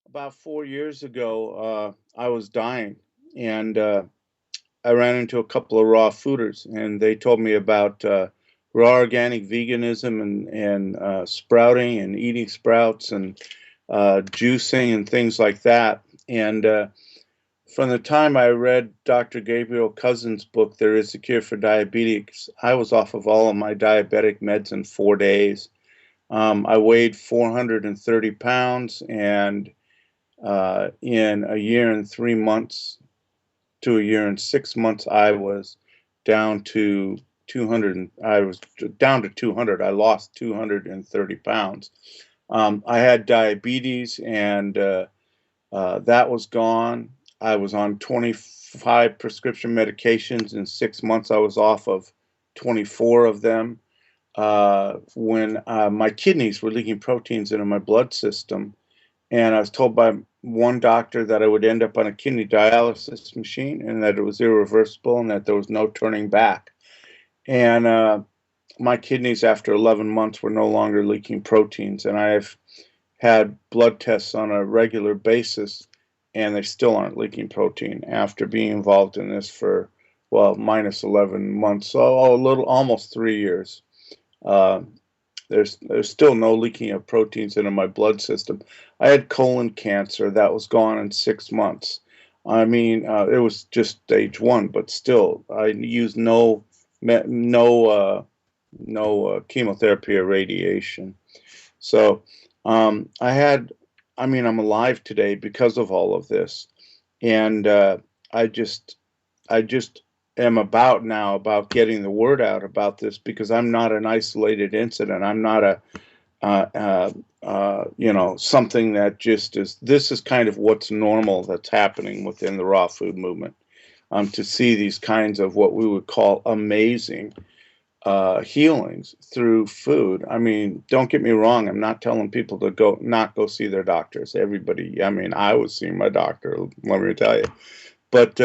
About 4 years ago, I was dying, and I ran into a couple of raw fooders, and they told me about raw organic veganism and sprouting and eating sprouts and juicing and things like that. And from the time I read Dr. Gabriel Cousens' book, There Is a Cure for Diabetes, I was off of all of my diabetic meds in 4 days. I weighed 430 pounds, and in a year and 3 months to a year and 6 months, I was down to 200. I was down to 200. I lost 230 pounds. I had diabetes, and that was gone. I was on 25 prescription medications. In 6 months, I was off of 24 of them. When my kidneys were leaking proteins into my blood system, and I was told by one doctor that I would end up on a kidney dialysis machine and that it was irreversible and that there was no turning back. And my kidneys, after 11 months, were no longer leaking proteins. And I've had blood tests on a regular basis, and they still aren't leaking protein after being involved in this for, well, minus 11 months, so a little, almost 3 years. Uh, there's still no leaking of proteins into my blood system. I had colon cancer that was gone in 6 months. I mean, it was just stage one, but still, I used no chemotherapy or radiation. So I had, I mean, I'm alive today because of all of this, and I just I just am about now about getting the word out about this because I'm not an isolated incident. I'm not a something that just is. This is kind of what's normal that's happening within the raw food movement. To see these kinds of what we would call amazing healings through food. I mean, don't get me wrong. I'm not telling people to not go see their doctors. Everybody. I mean, I was seeing my doctor. Let me tell you. But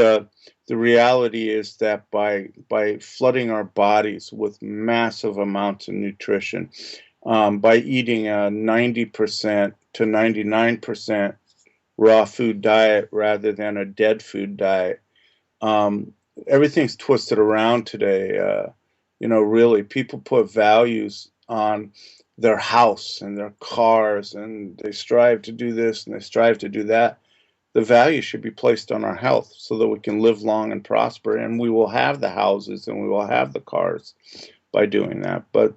the reality is that by flooding our bodies with massive amounts of nutrition, by eating a 90% to 99% raw food diet rather than a dead food diet, um, everything's twisted around today. Really, people put values on their house and their cars, and they strive to do this and they strive to do that. The value should be placed on our health so that we can live long and prosper, and we will have the houses and we will have the cars by doing that. But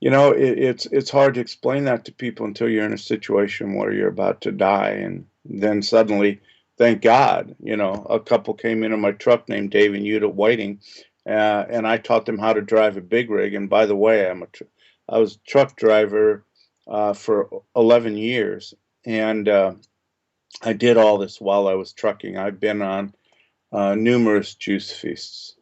it's hard to explain that to people until you're in a situation where you're about to die, and then suddenly, thank God, a couple came into my truck named Dave and Yuta Whiting, and I taught them how to drive a big rig. And by the way, I was a truck driver for 11 years, and I did all this while I was trucking. I've been on numerous juice feasts.